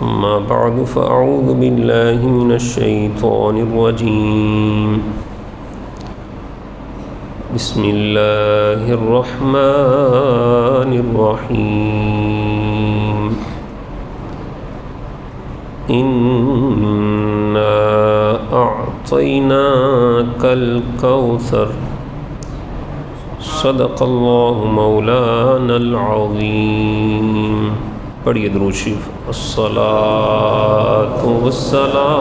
أما بعد فأعوذ بالله من الشيطان الرجيم بسم الله الرحمن الرحيم إنا أعطيناك الكوثر صدق اللہ مولانا العظیم۔ پڑھیے درود شریف۔ الصلاۃ والسلام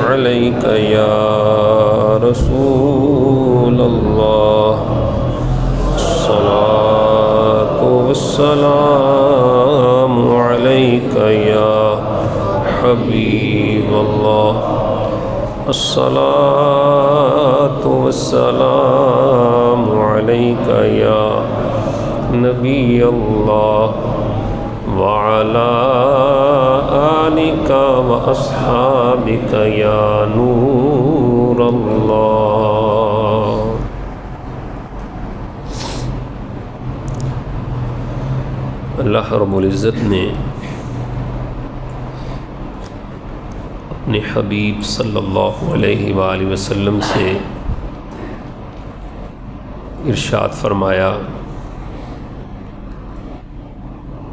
علیک یا رسول اللہ، الصلاۃ والسلام علیک یا حبیب اللہ، الصلاۃ والسلام علیک یا نبی اللہ وعلی آلک واصحابک یا نور اللہ۔ اللہ رب العزت نے اپنے حبیب صلی اللہ علیہ وآلہ وسلم سے ارشاد فرمایا،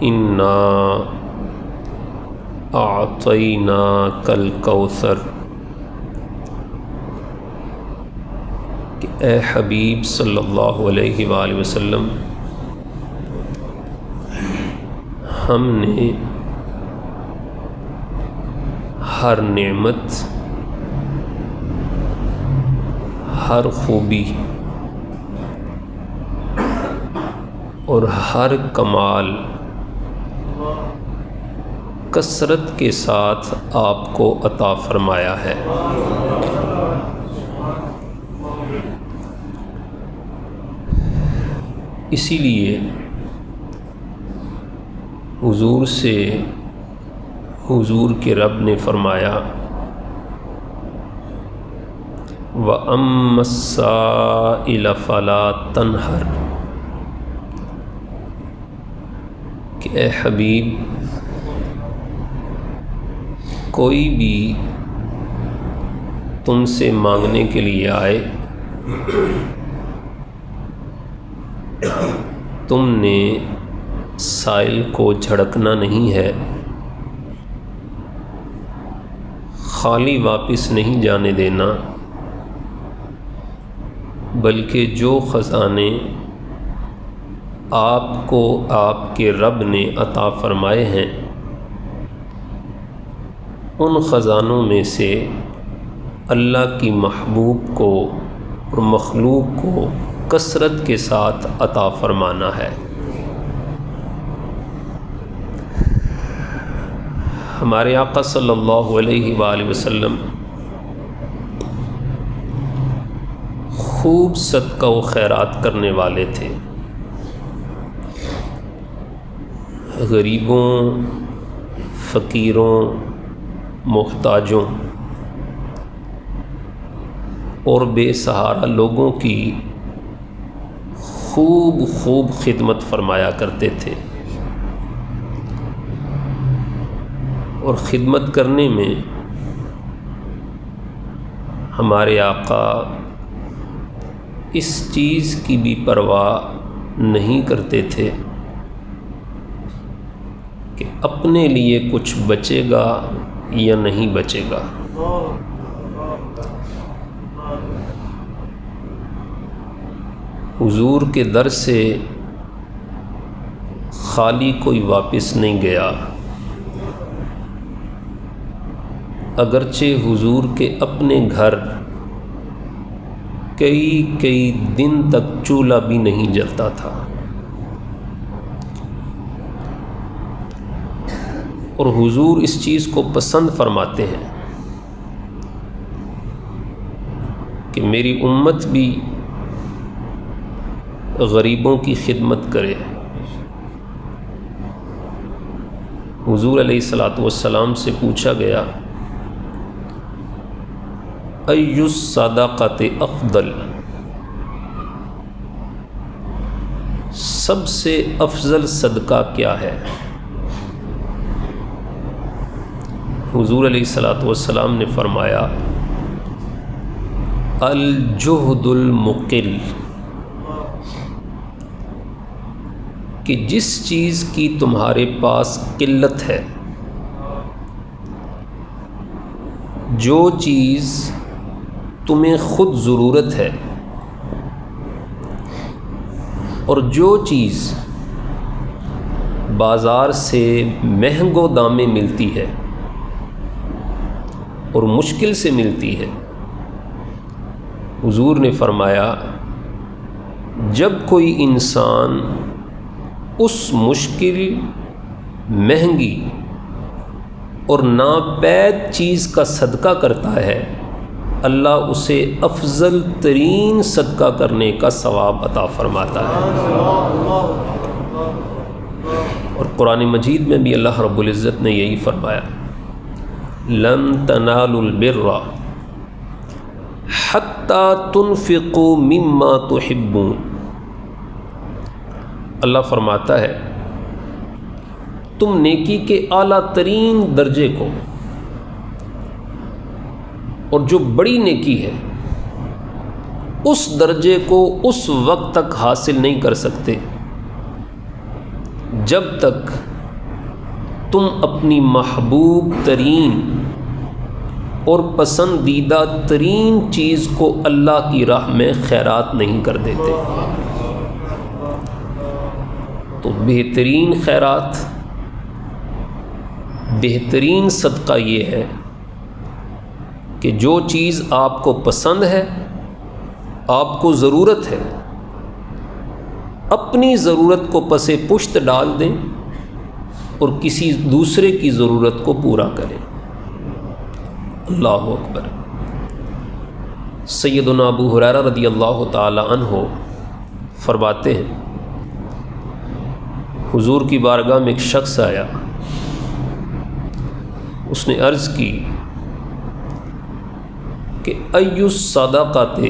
انا اعطیناک الکوثر، کہ اے حبیب صلی اللہ علیہ وآلہ وسلم، ہم نے ہر نعمت، ہر خوبی اور ہر کمال کثرت کے ساتھ آپ کو عطا فرمایا ہے۔ اسی لیے حضور سے حضور کے رب نے فرمایا، وَأَمَّا السَّائِلَ فَلَا تَنْهَرْ، کہ اے حبیب، کوئی بھی تم سے مانگنے کے لیے آئے، تم نے سائل کو جھڑکنا نہیں ہے، خالی واپس نہیں جانے دینا، بلکہ جو خزانے آپ کو آپ کے رب نے عطا فرمائے ہیں، ان خزانوں میں سے اللہ کی محبوب کو اور مخلوق کو کثرت کے ساتھ عطا فرمانا ہے۔ ہمارے آقا صلی اللہ علیہ وآلہ وسلم خوب صدقہ و خیرات کرنے والے تھے، غریبوں، فقیروں، محتاجوں اور بے سہارا لوگوں کی خوب خدمت فرمایا کرتے تھے، اور خدمت کرنے میں ہمارے آقا اس چیز کی بھی پرواہ نہیں کرتے تھے کہ اپنے لیے کچھ بچے گا یا نہیں بچے گا۔ حضور کے در سے خالی کوئی واپس نہیں گیا، اگرچہ حضور کے اپنے گھر کئی دن تک چولہا بھی نہیں جلتا تھا، اور حضور اس چیز کو پسند فرماتے ہیں کہ میری امت بھی غریبوں کی خدمت کرے۔ حضور علیہ الصلاۃ والسلام سے پوچھا گیا، ای الصدقۃ افضل، سب سے افضل صدقہ کیا ہے؟ حضور علیہ الصلوۃ والسلام نے فرمایا الجہد المقل، کہ جس چیز کی تمہارے پاس قلت ہے، جو چیز تمہیں خود ضرورت ہے، اور جو چیز بازار سے مہنگو دام میں ملتی ہے اور مشکل سے ملتی ہے، حضور نے فرمایا جب کوئی انسان اس مشکل، مہنگی اور ناپید چیز کا صدقہ کرتا ہے، اللہ اسے افضل ترین صدقہ کرنے کا ثواب عطا فرماتا ہے۔ اور قرآن مجید میں بھی اللہ رب العزت نے یہی فرمایا لن تنالوا البر حتی تنفقوا مما تحبون، اللہ فرماتا ہے تم نیکی کے اعلیٰ ترین درجے کو اور جو بڑی نیکی ہے اس درجے کو اس وقت تک حاصل نہیں کر سکتے جب تک تم اپنی محبوب ترین اور پسندیدہ ترین چیز کو اللہ کی راہ میں خیرات نہیں کر دیتے۔ تو بہترین خیرات، بہترین صدقہ یہ ہے کہ جو چیز آپ کو پسند ہے، آپ کو ضرورت ہے، اپنی ضرورت کو پس پشت ڈال دیں اور کسی دوسرے کی ضرورت کو پورا کریں۔ اللہ اکبر۔ سیدنا ابو ہریرہ رضی اللہ تعالی عنہ فرماتے ہیں حضور کی بارگاہ میں ایک شخص آیا، اس نے عرض کی کہ ای الصدقۃ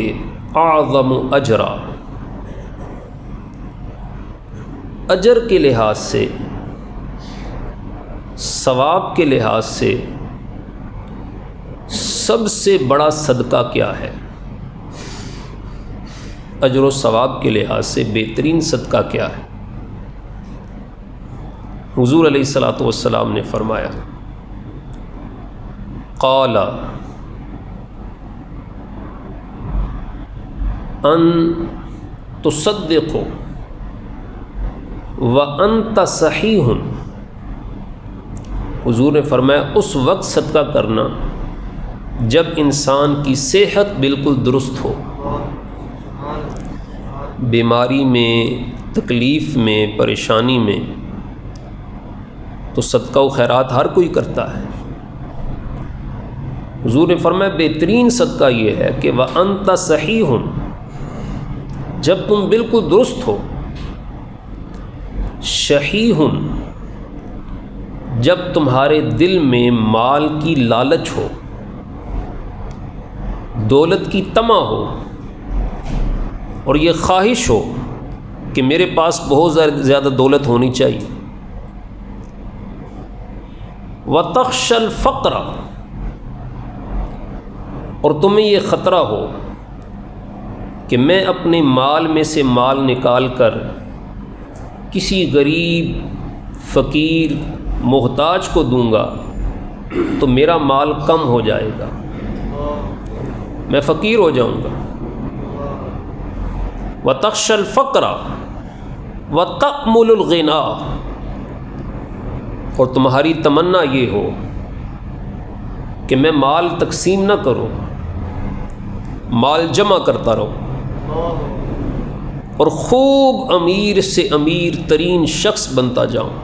اعظم اجرا، اجر کے لحاظ سے، ثواب کے لحاظ سے سب سے بڑا صدقہ کیا ہے؟ اجر و ثواب کے لحاظ سے بہترین صدقہ کیا ہے؟ حضور علیہ الصلوۃ والسلام نے فرمایا قال ان تصدق وانت صحیح، حضور نے فرمایا اس وقت صدقہ کرنا جب انسان کی صحت بالکل درست ہو، بیماری میں، تکلیف میں، پریشانی میں تو صدقہ و خیرات ہر کوئی کرتا ہے۔ حضور نے فرمایا بہترین صدقہ یہ ہے کہ وَأَنْتَ صَحِيحٌ، جب تم بالکل درست ہو، شحیحٌ، جب تمہارے دل میں مال کی لالچ ہو، دولت کی طمع ہو، اور یہ خواہش ہو کہ میرے پاس بہت زیادہ دولت ہونی چاہیے، وَتَخْشَى الْفَقْرَ، اور تمہیں یہ خطرہ ہو کہ میں اپنے مال میں سے مال نکال کر کسی غریب، فقیر، محتاج کو دوں گا تو میرا مال کم ہو جائے گا، میں فقیر ہو جاؤں گا۔ وَتَخْشَى الْفَقْرَ وَتَأْمُلُ الْغِنَىٰ، اور تمہاری تمنا یہ ہو کہ میں مال تقسیم نہ کروں، مال جمع کرتا رہوں اور خوب امیر سے امیر ترین شخص بنتا جاؤں۔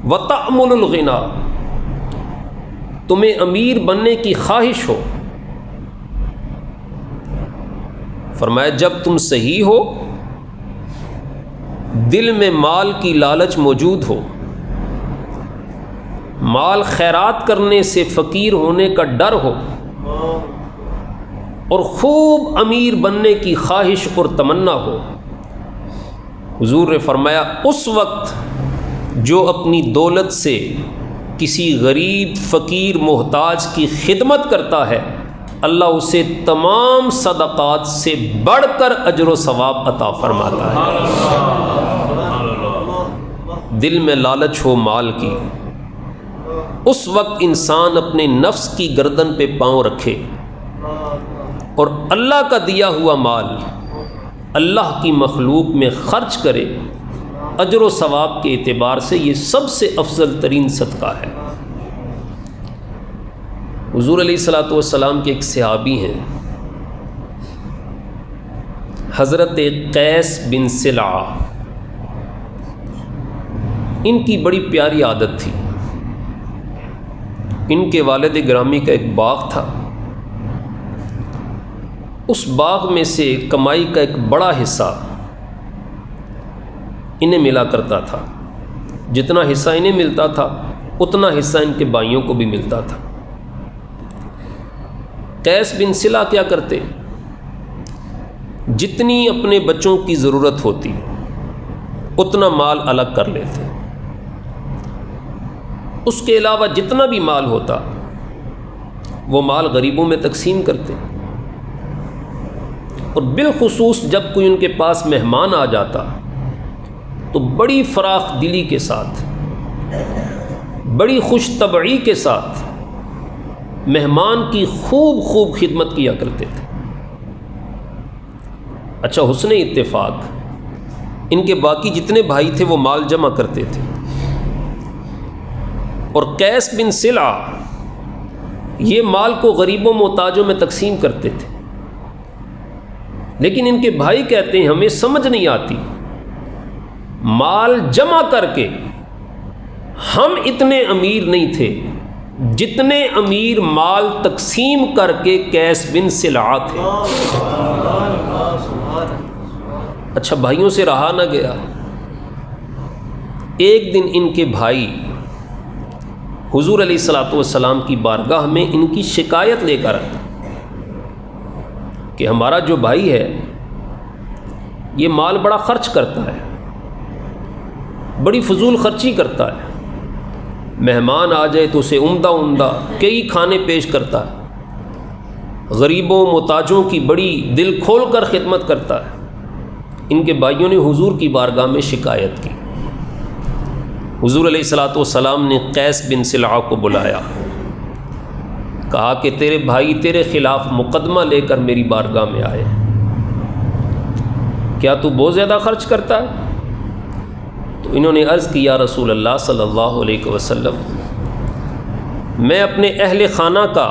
وَتَأْمُلُ الْغِنَىٰ، تمہیں امیر بننے کی خواہش ہو، فرمایا جب تم صحیح ہو، دل میں مال کی لالچ موجود ہو، مال خیرات کرنے سے فقیر ہونے کا ڈر ہو، اور خوب امیر بننے کی خواہش اور تمنا ہو، حضور نے فرمایا اس وقت جو اپنی دولت سے کسی غریب فقیر محتاج کی خدمت کرتا ہے اللہ اسے تمام صدقات سے بڑھ کر اجر و ثواب عطا فرماتا ہے۔ دل میں لالچ ہو مال کی، اس وقت انسان اپنے نفس کی گردن پہ پاؤں رکھے اور اللہ کا دیا ہوا مال اللہ کی مخلوق میں خرچ کرے، اجر و ثواب کے اعتبار سے یہ سب سے افضل ترین صدقہ ہے۔ حضور علیہ الصلوۃ والسلام کے ایک صحابی ہیں حضرت قیس بن سلعہ، ان کی بڑی پیاری عادت تھی۔ ان کے والد گرامی کا ایک باغ تھا، اس باغ میں سے کمائی کا ایک بڑا حصہ انہیں ملا کرتا تھا۔ جتنا حصہ انہیں ملتا تھا اتنا حصہ ان کے بھائیوں کو بھی ملتا تھا۔ قیس بن سلعہ کیا کرتے، جتنی اپنے بچوں کی ضرورت ہوتی اتنا مال الگ کر لیتے، اس کے علاوہ جتنا بھی مال ہوتا وہ مال غریبوں میں تقسیم کرتے، اور بالخصوص جب کوئی ان کے پاس مہمان آ جاتا تو بڑی فراخ دلی کے ساتھ، بڑی خوش طبعی کے ساتھ مہمان کی خوب خوب خدمت کیا کرتے تھے۔ اچھا حسن اتفاق ان کے باقی جتنے بھائی تھے وہ مال جمع کرتے تھے، اور قیس بن سلعہ یہ مال کو غریبوں محتاجوں میں تقسیم کرتے تھے، لیکن ان کے بھائی کہتے ہیں ہمیں سمجھ نہیں آتی، مال جمع کر کے ہم اتنے امیر نہیں تھے جتنے امیر مال تقسیم کر کے قیس بن سلعہ تھے۔ اچھا بھائیوں سے رہا نہ گیا، ایک دن ان کے بھائی حضور علیہ الصلوۃ والسلام کی بارگاہ میں ان کی شکایت لے کر آئے کہ ہمارا جو بھائی ہے یہ مال بڑا خرچ کرتا ہے، بڑی فضول خرچی کرتا ہے، مہمان آ جائے تو اسے عمدہ عمدہ کئی کھانے پیش کرتا ہے، غریبوں محتاجوں کی بڑی دل کھول کر خدمت کرتا ہے۔ ان کے بھائیوں نے حضور کی بارگاہ میں شکایت کی۔ حضور علیہ الصلوۃ والسلام نے قیس بن سلعہ کو بلایا، کہا کہ تیرے بھائی تیرے خلاف مقدمہ لے کر میری بارگاہ میں آئے، کیا تو بہت زیادہ خرچ کرتا ہے؟ تو انہوں نے عرض کی یا رسول اللہ صلی اللہ علیہ وسلم، میں اپنے اہل خانہ کا،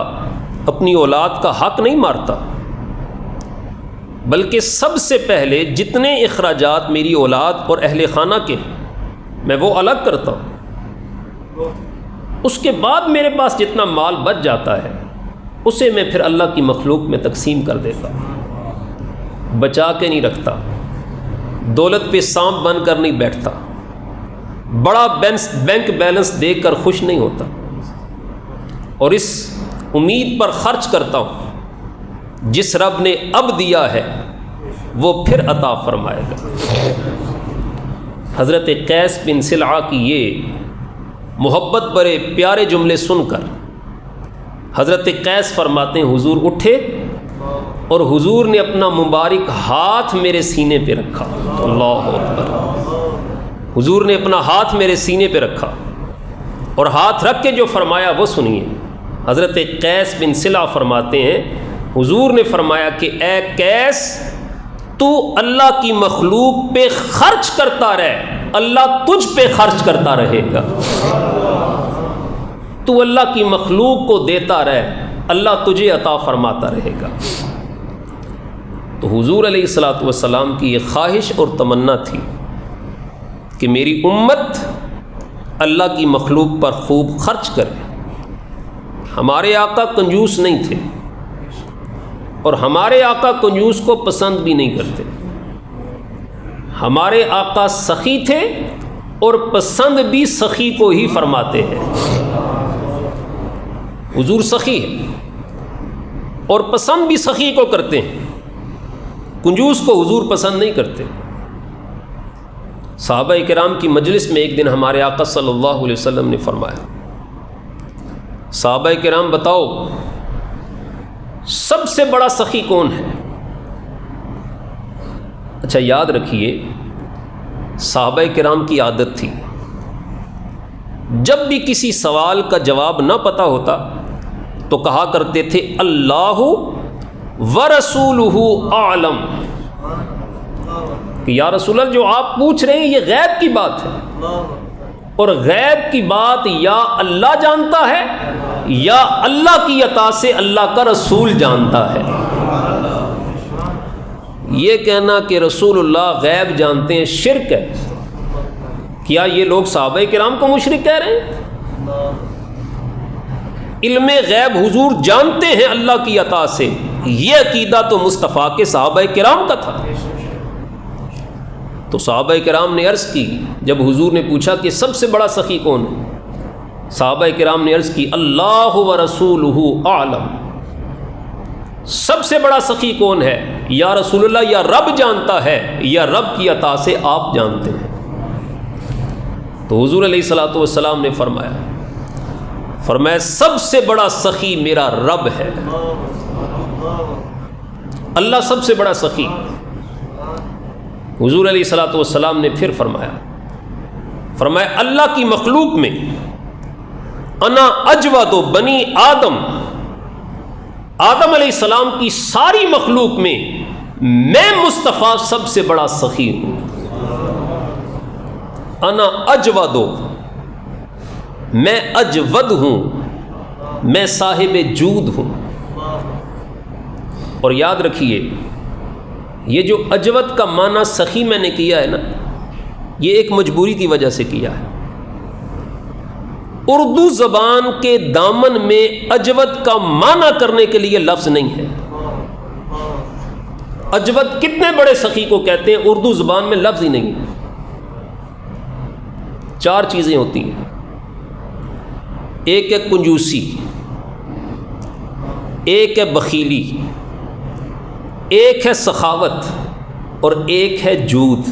اپنی اولاد کا حق نہیں مارتا، بلکہ سب سے پہلے جتنے اخراجات میری اولاد اور اہل خانہ کے میں وہ الگ کرتا ہوں، اس کے بعد میرے پاس جتنا مال بچ جاتا ہے اسے میں پھر اللہ کی مخلوق میں تقسیم کر دیتا ہوں، بچا کے نہیں رکھتا، دولت پہ سانپ بن کر نہیں بیٹھتا، بڑا بینک بیلنس دیکھ کر خوش نہیں ہوتا، اور اس امید پر خرچ کرتا ہوں جس رب نے اب دیا ہے وہ پھر عطا فرمائے گا۔ حضرت قیس بن سلعہ کی یہ محبت برے پیارے جملے سن کر حضرت قیس فرماتے ہیں حضور اٹھے اور حضور نے اپنا مبارک ہاتھ میرے سینے پہ رکھا، اللہ اکبر، حضور نے اپنا ہاتھ میرے سینے پہ رکھا اور ہاتھ رکھ کے جو فرمایا وہ سنیے۔ حضرت قیس بن سلعہ فرماتے ہیں حضور نے فرمایا کہ اے قیس تو اللہ کی مخلوق پہ خرچ کرتا رہ، اللہ تجھ پہ خرچ کرتا رہے گا، تو اللہ کی مخلوق کو دیتا رہ، اللہ تجھے عطا فرماتا رہے گا۔ تو حضور علیہ الصلوۃ والسلام کی یہ خواہش اور تمنا تھی کہ میری امت اللہ کی مخلوق پر خوب خرچ کرے۔ ہمارے آقا کنجوس نہیں تھے اور ہمارے آقا کنجوس کو پسند بھی نہیں کرتے، ہمارے آقا سخی تھے اور پسند بھی سخی کو ہی فرماتے ہیں۔ حضور سخی ہے اور پسند بھی سخی کو کرتے ہیں، کنجوس کو حضور پسند نہیں کرتے۔ صحابہ کرام کی مجلس میں ایک دن ہمارے آقا صلی اللہ علیہ وسلم نے فرمایا صحابہ کرام بتاؤ سب سے بڑا سخی کون ہے؟ اچھا یاد رکھیے، صحابہ کرام کی عادت تھی جب بھی کسی سوال کا جواب نہ پتہ ہوتا تو کہا کرتے تھے اللہ ورسولہ اعلم، کہ یا رسول اللہ جو آپ پوچھ رہے ہیں یہ غیب کی بات ہے، اور غیب کی بات یا اللہ جانتا ہے یا اللہ کی عطا سے اللہ کا رسول جانتا ہے۔ یہ کہنا کہ رسول اللہ غیب جانتے ہیں شرک ہے۔ کیا یہ لوگ صحابہ کرام کو مشرک کہہ رہے ہیں؟ علم غیب حضور جانتے ہیں اللہ کی عطا سے، یہ عقیدہ تو مصطفیٰ کے صحابہ کرام کا تھا۔ تو صحابہ کرام نے عرض کی، جب حضور نے پوچھا کہ سب سے بڑا سخی کون ہے، صحابہ کرام نے عرض کی اللہ ورسولہ اعلم، سب سے بڑا سخی کون ہے؟ یا رسول اللہ یا رب جانتا ہے یا رب کی عطا سے آپ جانتے ہیں۔ تو حضور علیہ الصلوۃ والسلام نے فرمایا سب سے بڑا سخی میرا رب ہے، اللہ سب سے بڑا سخی۔ حضور علیہ الصلوۃ والسلام نے پھر فرمایا اللہ کی مخلوق میں انا اجود بنی آدم، آدم علیہ السلام کی ساری مخلوق میں میں مصطفیٰ سب سے بڑا سخی ہوں۔ انا اجود، میں اجود ہوں، میں صاحب جود ہوں۔ اور یاد رکھیے یہ جو اجود کا معنی سخی میں نے کیا ہے نا، یہ ایک مجبوری کی وجہ سے کیا ہے۔ اردو زبان کے دامن میں اجود کا معنی کرنے کے لیے لفظ نہیں ہے۔ اجود کتنے بڑے سخی کو کہتے ہیں، اردو زبان میں لفظ ہی نہیں ہے۔ 4 چیزیں ہوتی ہیں، ایک ہے کنجوسی، ایک ہے بخیلی، ایک ہے سخاوت اور ایک ہے جود۔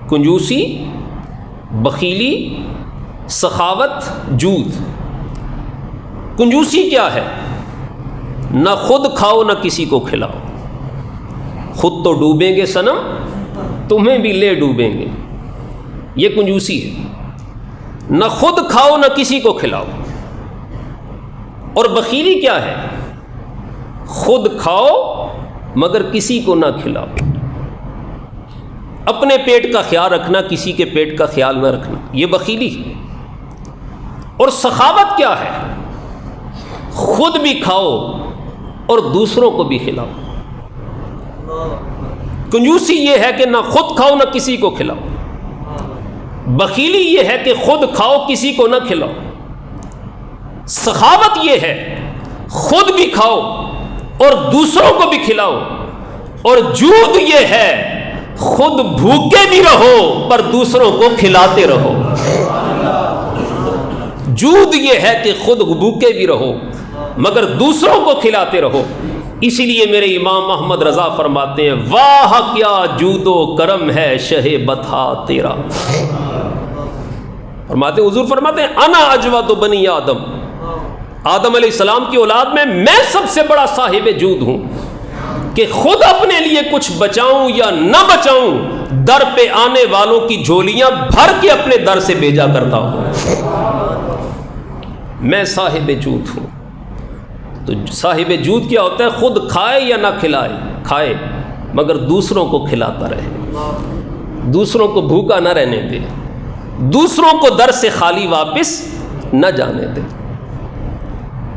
کنجوسی، بخیلی، سخاوت، جود۔ کنجوسی کیا ہے؟ نہ خود کھاؤ نہ کسی کو کھلاؤ، خود تو ڈوبیں گے صنم تمہیں بھی لے ڈوبیں گے، یہ کنجوسی ہے۔ نہ خود کھاؤ نہ کسی کو کھلاؤ۔ اور بخیلی کیا ہے؟ خود کھاؤ مگر کسی کو نہ کھلاؤ، اپنے پیٹ کا خیال رکھنا، کسی کے پیٹ کا خیال نہ رکھنا، یہ بخیلی ہے۔ اور سخاوت کیا ہے؟ خود بھی کھاؤ اور دوسروں کو بھی کھلاؤ۔ کنجوسی یہ ہے کہ نہ خود کھاؤ نہ کسی کو کھلاؤ، بخیلی یہ ہے کہ خود کھاؤ کسی کو نہ کھلاؤ، سخاوت یہ ہے خود بھی کھاؤ اور دوسروں کو بھی کھلاؤ، اور جود یہ ہے خود بھوکے بھی رہو پر دوسروں کو کھلاتے رہو۔ جود یہ ہے کہ خود بھوکے بھی رہو مگر دوسروں کو کھلاتے رہو۔ اسی لیے میرے امام احمد رضا فرماتے ہیں واہ کیا جود و کرم ہے شہ بطحا تیرا۔ حضور فرماتے ہیں انا اجود بنی آدم، آدم علیہ السلام کی اولاد میں سب سے بڑا صاحب جود ہوں، کہ خود اپنے لیے کچھ بچاؤں یا نہ بچاؤں، در پہ آنے والوں کی جھولیاں بھر کے اپنے در سے بھیجا کرتا ہوں۔ میں صاحب جود ہوں۔ تو صاحب جود کیا ہوتا ہے؟ خود کھائے یا نہ کھلائے، کھائے مگر دوسروں کو کھلاتا رہے، دوسروں کو بھوکا نہ رہنے دے، دوسروں کو در سے خالی واپس نہ جانے دے۔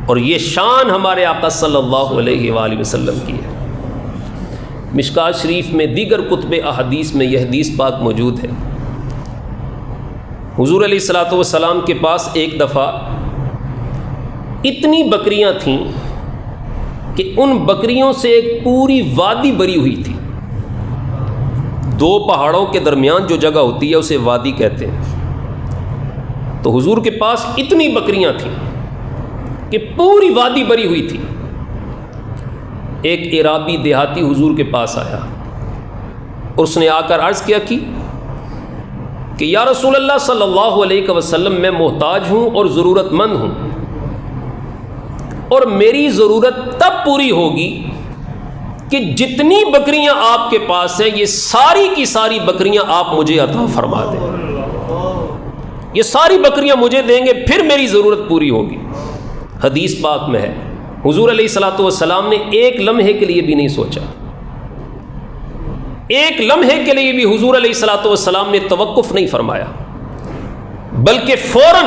اور یہ شان ہمارے آقا صلی اللہ علیہ وآلہ وسلم کی ہے۔ مشکوٰۃ شریف میں دیگر کتب احادیث میں یہ حدیث پاک موجود ہے۔ حضور علیہ الصلوۃ والسلام کے پاس ایک دفعہ اتنی بکریاں تھیں کہ ان بکریوں سے ایک پوری وادی بری ہوئی تھی۔ 2 پہاڑوں کے درمیان جو جگہ ہوتی ہے اسے وادی کہتے ہیں۔ تو حضور کے پاس اتنی بکریاں تھیں کہ پوری وادی بری ہوئی تھی۔ ایک عرابی دیہاتی حضور کے پاس آیا اور اس نے آ کر عرض کیا کہ یا رسول اللہ صلی اللہ علیہ وسلم میں محتاج ہوں اور ضرورت مند ہوں، اور میری ضرورت تب پوری ہوگی کہ جتنی بکریاں آپ کے پاس ہیں یہ ساری کی ساری بکریاں آپ مجھے عطا فرما دیں، یہ ساری بکریاں مجھے دیں گے پھر میری ضرورت پوری ہوگی۔ حدیث پاک میں ہے حضور علیہ الصلوۃ والسلام نے ایک لمحے کے لیے بھی نہیں سوچا، ایک لمحے کے لیے بھی حضور علیہ الصلوۃ والسلام نے توقف نہیں فرمایا، بلکہ فوراً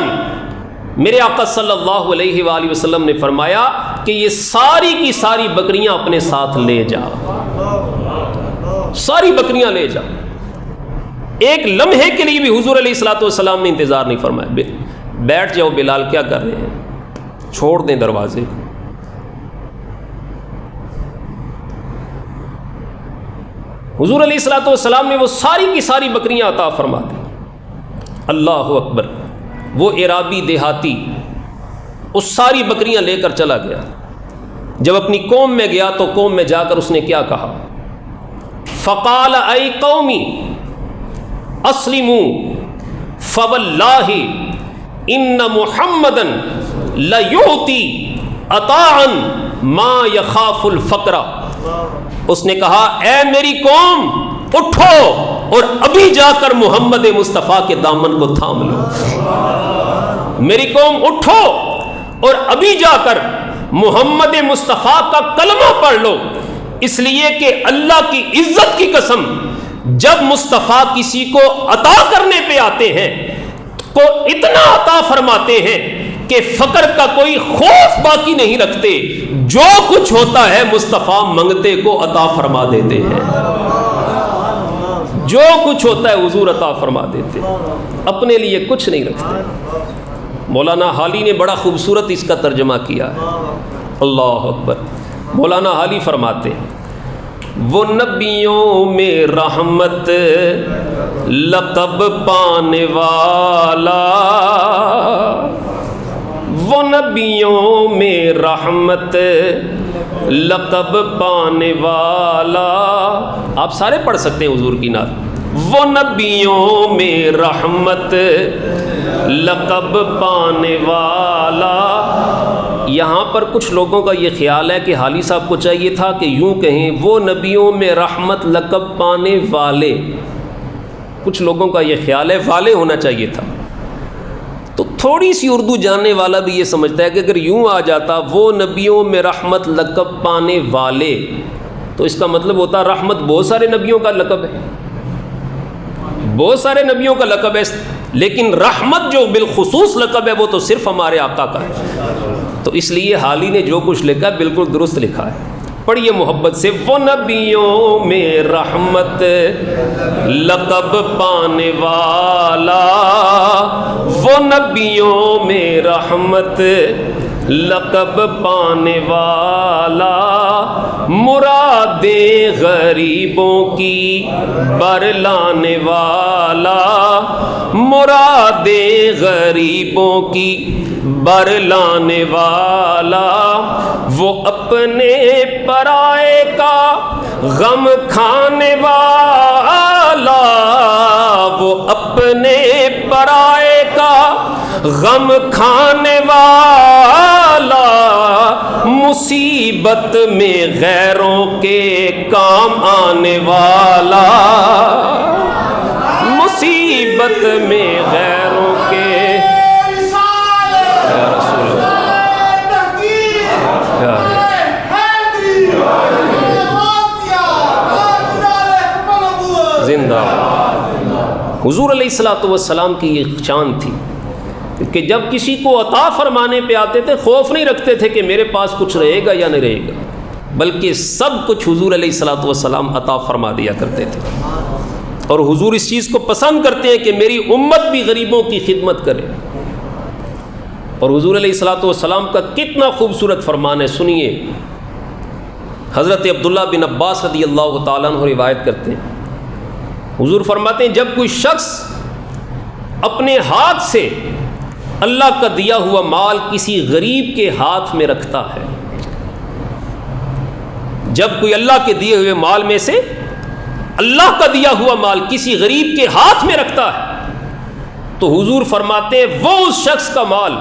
میرے آقا صلی اللہ علیہ وآلہ وسلم نے فرمایا کہ یہ ساری کی ساری بکریاں اپنے ساتھ لے جا، ساری بکریاں لے جا۔ ایک لمحے کے لیے بھی حضور علیہ الصلوۃ والسلام نے انتظار نہیں فرمایا۔ بیٹھ جاؤ بلال، کیا کر رہے ہیں، چھوڑ دیں دروازے کو۔ حضور علیہ الصلوۃ والسلام نے وہ ساری کی ساری بکریاں عطا فرما دی۔ اللہ اکبر۔ وہ عرابی دیہاتی اس ساری بکریاں لے کر چلا گیا۔ جب اپنی قوم میں گیا تو قوم میں جا کر اس نے کیا کہا؟ فقال اے قومی اسلموا فواللہ ان محمدا لیعطی عطاء ما یخاف الفقر۔ اس نے کہا اے میری قوم اٹھو اور ابھی جا کر محمد مصطفیٰ کے دامن کو تھام لو۔ میری قوم اٹھو اور ابھی جا کر محمد مصطفیٰ کا کلمہ پڑھ لو، اس لیے کہ اللہ کی عزت کی قسم جب مصطفیٰ کسی کو عطا کرنے پہ آتے ہیں کو اتنا عطا فرماتے ہیں کہ فقر کا کوئی خوف باقی نہیں رکھتے، جو کچھ ہوتا ہے مصطفیٰ منگتے کو عطا فرما دیتے ہیں، جو کچھ ہوتا ہے حضور عطا فرما دیتے، اپنے لیے کچھ نہیں رکھتے۔ مولانا حالی نے بڑا خوبصورت اس کا ترجمہ کیا ہے۔ اللہ اکبر۔ مولانا حالی فرماتے ہیں وہ نبیوں میں رحمت لقب پانے والا، وہ نبیوں میں رحمت لقب پانے والا۔ آپ سارے پڑھ سکتے ہیں حضور کی نعت۔ وہ نبیوں میں رحمت لقب پانے والا۔ یہاں پر کچھ لوگوں کا یہ خیال ہے کہ حالی صاحب کو چاہیے تھا کہ یوں کہیں وہ نبیوں میں رحمت لقب پانے والے، کچھ لوگوں کا یہ خیال ہے والے ہونا چاہیے تھا۔ تو تھوڑی سی اردو جاننے والا بھی یہ سمجھتا ہے کہ اگر یوں آ جاتا وہ نبیوں میں رحمت لقب پانے والے، تو اس کا مطلب ہوتا رحمت بہت سارے نبیوں کا لقب ہے، بہت سارے نبیوں کا لقب ہے، لیکن رحمت جو بالخصوص لقب ہے وہ تو صرف ہمارے آقا کا ہے۔ تو اس لیے حالی نے جو کچھ لکھا بالکل درست لکھا ہے۔ پڑھیے محبت سے، وہ نبیوں میں رحمت لقب پانے والا، وہ نبیوں میں رحمت لقب پانے والا، مرادیں غریبوں کی برلانے والا، مرادیں غریبوں کی برلانے والا، وہ اپنے پرائے کا غم کھانے والا، وہ اپنے پرائے کا غم کھانے والا، مصیبت میں غیروں کے کام آنے والا، مصیبت میں غیروں کے زندہ۔ حضور علیہ الصلوۃ والسلام کی یہ شان تھی کہ جب کسی کو عطا فرمانے پہ آتے تھے خوف نہیں رکھتے تھے کہ میرے پاس کچھ رہے گا یا نہیں رہے گا، بلکہ سب کچھ حضور علیہ الصلوۃ والسلام عطا فرما دیا کرتے تھے۔ اور حضور اس چیز کو پسند کرتے ہیں کہ میری امت بھی غریبوں کی خدمت کرے۔ اور حضور علیہ الصلوۃ والسلام کا کتنا خوبصورت فرمان ہے، سنیے۔ حضرت عبداللہ بن عباس رضی اللہ تعالیٰ عنہ روایت کرتے ہیں، حضور فرماتے ہیں جب کوئی شخص اپنے ہاتھ سے اللہ کا دیا ہوا مال کسی غریب کے ہاتھ میں رکھتا ہے، جب کوئی اللہ کے دیے ہوئے مال میں سے اللہ کا دیا ہوا مال کسی غریب کے ہاتھ میں رکھتا ہے تو حضور فرماتے ہیں وہ اس شخص کا مال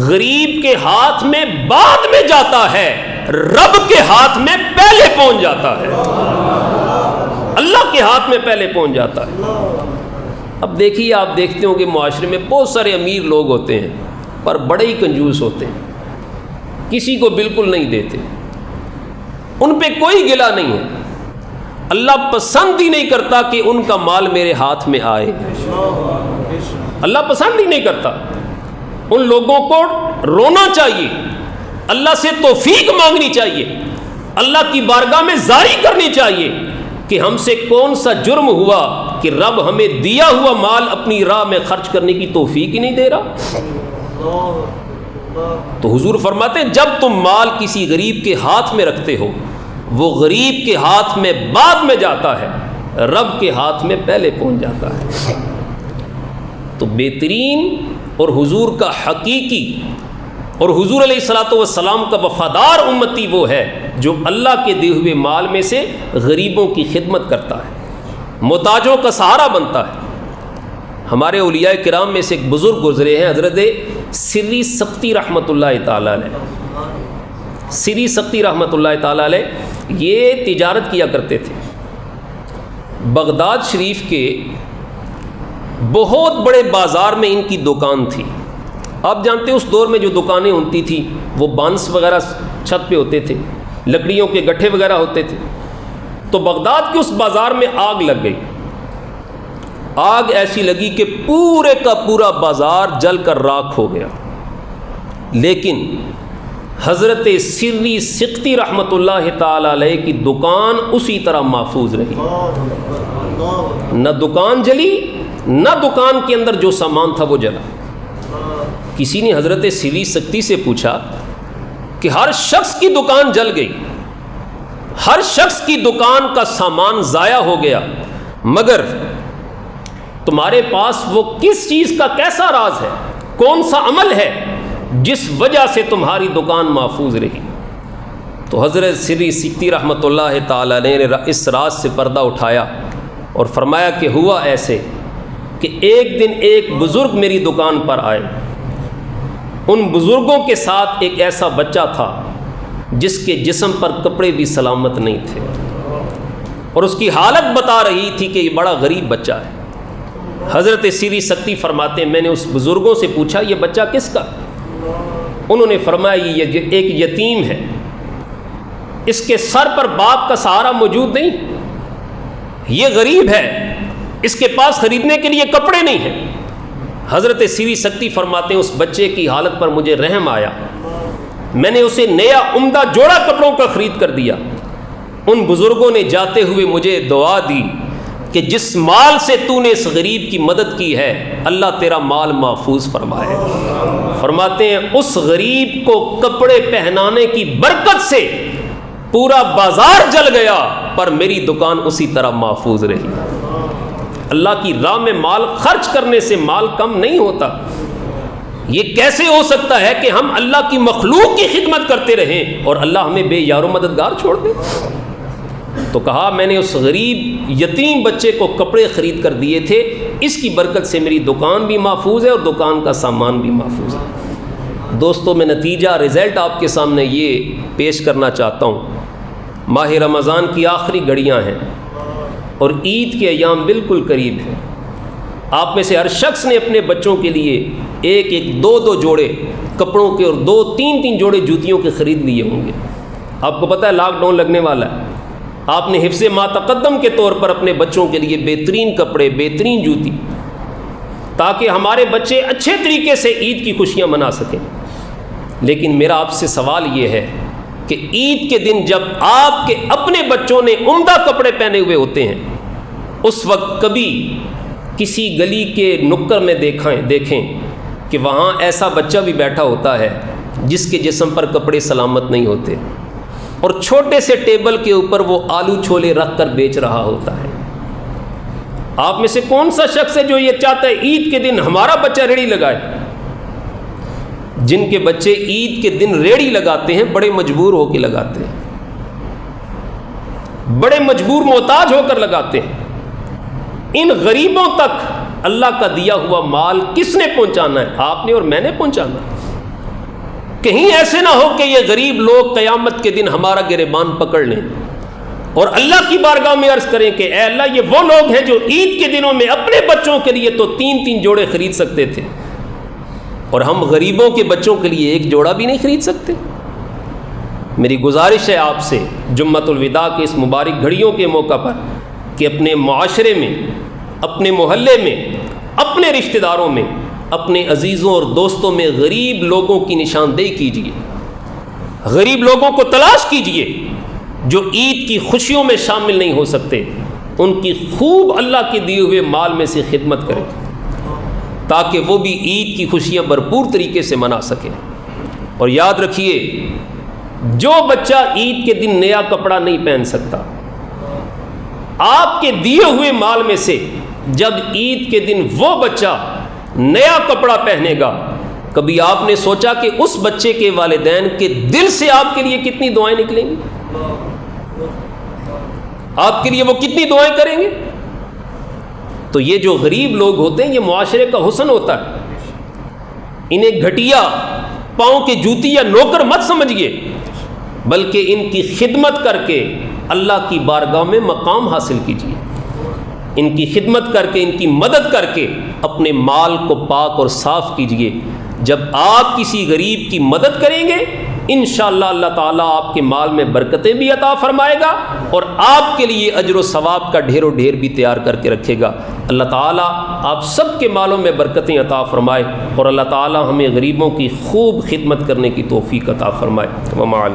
غریب کے ہاتھ میں بعد میں جاتا ہے، رب کے ہاتھ میں پہلے پہنچ جاتا ہے، اللہ کے ہاتھ میں پہلے پہنچ جاتا ہے۔ اب دیکھیے، آپ دیکھتے ہوں کہ معاشرے میں بہت سارے امیر لوگ ہوتے ہیں پر بڑے ہی کنجوس ہوتے ہیں، کسی کو بالکل نہیں دیتے، ان پہ کوئی گلہ نہیں ہے، اللہ پسند ہی نہیں کرتا کہ ان کا مال میرے ہاتھ میں آئے، اللہ پسند ہی نہیں کرتا۔ ان لوگوں کو رونا چاہیے، اللہ سے توفیق مانگنی چاہیے، اللہ کی بارگاہ میں زاری کرنی چاہیے کہ ہم سے کون سا جرم ہوا کہ رب ہمیں دیا ہوا مال اپنی راہ میں خرچ کرنے کی توفیق ہی نہیں دے رہا۔ تو حضور فرماتے ہیں جب تم مال کسی غریب کے ہاتھ میں رکھتے ہو، وہ غریب کے ہاتھ میں بعد میں جاتا ہے، رب کے ہاتھ میں پہلے پہنچ جاتا ہے۔ تو بہترین اور حضور کا حقیقی اور حضور علیہ الصلوۃ والسلام کا وفادار امتی وہ ہے جو اللہ کے دیے ہوئے مال میں سے غریبوں کی خدمت کرتا ہے، محتاجوں کا سہارا بنتا ہے۔ ہمارے اولیاء کرام میں سے ایک بزرگ گزرے ہیں، حضرت سری سختی رحمۃ اللہ تعالیٰ علیہ۔ سری سختی رحمۃ اللہ تعالیٰ علیہ یہ تجارت کیا کرتے تھے، بغداد شریف کے بہت بڑے بازار میں ان کی دکان تھی۔ آپ جانتے ہیں اس دور میں جو دکانیں ہوتی تھیں وہ بانس وغیرہ چھت پہ ہوتے تھے، لکڑیوں کے گٹھے وغیرہ ہوتے تھے۔ تو بغداد کے اس بازار میں آگ لگ گئی، آگ ایسی لگی کہ پورے کا پورا بازار جل کر راکھ ہو گیا، لیکن حضرت سری سختی رحمۃ اللہ تعالی علیہ کی دکان اسی طرح محفوظ رہی، نہ دکان جلی نہ دکان کے اندر جو سامان تھا وہ جلا۔ کسی نے حضرت سری سختی سے پوچھا کہ ہر شخص کی دکان جل گئی، ہر شخص کی دکان کا سامان ضائع ہو گیا، مگر تمہارے پاس وہ کس چیز کا کیسا راز ہے، کون سا عمل ہے جس وجہ سے تمہاری دکان محفوظ رہی؟ تو حضرت سری سختی رحمۃ اللہ تعالی نے اس راز سے پردہ اٹھایا اور فرمایا کہ ہوا ایسے کہ ایک دن ایک بزرگ میری دکان پر آئے، ان بزرگوں کے ساتھ ایک ایسا بچہ تھا جس کے جسم پر کپڑے بھی سلامت نہیں تھے، اور اس کی حالت بتا رہی تھی کہ یہ بڑا غریب بچہ ہے۔ حضرت سری سختی فرماتے ہیں میں نے اس بزرگوں سے پوچھا یہ بچہ کس کا؟ انہوں نے فرمایا یہ ایک یتیم ہے، اس کے سر پر باپ کا سہارا موجود نہیں، یہ غریب ہے، اس کے پاس خریدنے کے لیے کپڑے نہیں ہیں۔ حضرت سری سختی فرماتے ہیں اس بچے کی حالت پر مجھے رحم آیا، میں نے اسے نیا عمدہ جوڑا کپڑوں کا خرید کر دیا۔ ان بزرگوں نے جاتے ہوئے مجھے دعا دی کہ جس مال سے تو نے اس غریب کی مدد کی ہے اللہ تیرا مال محفوظ فرمائے۔ فرماتے ہیں اس غریب کو کپڑے پہنانے کی برکت سے پورا بازار جل گیا پر میری دکان اسی طرح محفوظ رہی۔ اللہ کی راہ میں مال خرچ کرنے سے مال کم نہیں ہوتا۔ یہ کیسے ہو سکتا ہے کہ ہم اللہ کی مخلوق کی خدمت کرتے رہیں اور اللہ ہمیں بے یار و مددگار چھوڑ دے؟ تو کہا میں نے اس غریب یتیم بچے کو کپڑے خرید کر دیے تھے، اس کی برکت سے میری دکان بھی محفوظ ہے اور دکان کا سامان بھی محفوظ ہے۔ دوستو میں نتیجہ رزلٹ آپ کے سامنے یہ پیش کرنا چاہتا ہوں، ماہ رمضان کی آخری گھڑیاں ہیں اور عید کے ایام بالکل قریب ہیں۔ آپ میں سے ہر شخص نے اپنے بچوں کے لیے ایک ایک دو دو جوڑے کپڑوں کے اور دو تین تین جوڑے جوتیوں کے خرید لیے ہوں گے۔ آپ کو پتہ ہے لاک ڈاؤن لگنے والا ہے، آپ نے حفظ ما تقدم کے طور پر اپنے بچوں کے لیے بہترین کپڑے، بہترین جوتی، تاکہ ہمارے بچے اچھے طریقے سے عید کی خوشیاں منا سکیں۔ لیکن میرا آپ سے سوال یہ ہے کہ عید کے دن جب آپ کے اپنے بچوں نے عمدہ کپڑے پہنے ہوئے ہوتے ہیں، اس وقت کبھی کسی گلی کے نکر میں دیکھیں کہ وہاں ایسا بچہ بھی بیٹھا ہوتا ہے جس کے جسم پر کپڑے سلامت نہیں ہوتے اور چھوٹے سے ٹیبل کے اوپر وہ آلو چھولے رکھ کر بیچ رہا ہوتا ہے؟ آپ میں سے کون سا شخص ہے جو یہ چاہتا ہے عید کے دن ہمارا بچہ ریڑھی لگائے؟ جن کے بچے عید کے دن ریڑھی لگاتے ہیں بڑے مجبور ہو کے لگاتے ہیں، بڑے مجبور محتاج ہو کر لگاتے ہیں۔ ان غریبوں تک اللہ کا دیا ہوا مال کس نے پہنچانا ہے؟ آپ نے اور میں نے پہنچانا ہے۔ کہیں ایسے نہ ہو کہ یہ غریب لوگ قیامت کے دن ہمارا گریبان پکڑ لیں اور اللہ کی بارگاہ میں عرض کریں کہ اے اللہ، یہ وہ لوگ ہیں جو عید کے دنوں میں اپنے بچوں کے لیے تو 3 جوڑے خرید سکتے تھے اور ہم غریبوں کے بچوں کے لیے 1 جوڑا بھی نہیں خرید سکتے۔ میری گزارش ہے آپ سے جمعۃ الوداع کے اس مبارک گھڑیوں کے موقع پر کہ اپنے معاشرے میں، اپنے محلے میں، اپنے رشتہ داروں میں، اپنے عزیزوں اور دوستوں میں غریب لوگوں کی نشاندہی کیجیے، غریب لوگوں کو تلاش کیجیے جو عید کی خوشیوں میں شامل نہیں ہو سکتے، ان کی خوب اللہ کے دیے ہوئے مال میں سے خدمت کریں تاکہ وہ بھی عید کی خوشیاں بھرپور طریقے سے منا سکیں۔ اور یاد رکھیے، جو بچہ عید کے دن نیا کپڑا نہیں پہن سکتا، آپ کے دیے ہوئے مال میں سے جب عید کے دن وہ بچہ نیا کپڑا پہنے گا، کبھی آپ نے سوچا کہ اس بچے کے والدین کے دل سے آپ کے لیے کتنی دعائیں نکلیں گی؟ آپ کے لیے وہ کتنی دعائیں کریں گے؟ تو یہ جو غریب لوگ ہوتے ہیں، یہ معاشرے کا حسن ہوتا ہے۔ انہیں گھٹیا، پاؤں کے جوتی یا نوکر مت سمجھیے، بلکہ ان کی خدمت کر کے اللہ کی بارگاہ میں مقام حاصل کیجیے، ان کی خدمت کر کے، ان کی مدد کر کے اپنے مال کو پاک اور صاف کیجیے۔ جب آپ کسی غریب کی مدد کریں گے، انشاءاللہ اللہ تعالیٰ آپ کے مال میں برکتیں بھی عطا فرمائے گا اور آپ کے لیے اجر و ثواب کا ڈھیر و ڈھیر بھی تیار کر کے رکھے گا۔ اللہ تعالیٰ آپ سب کے مالوں میں برکتیں عطا فرمائے اور اللہ تعالیٰ ہمیں غریبوں کی خوب خدمت کرنے کی توفیق عطا فرمائے۔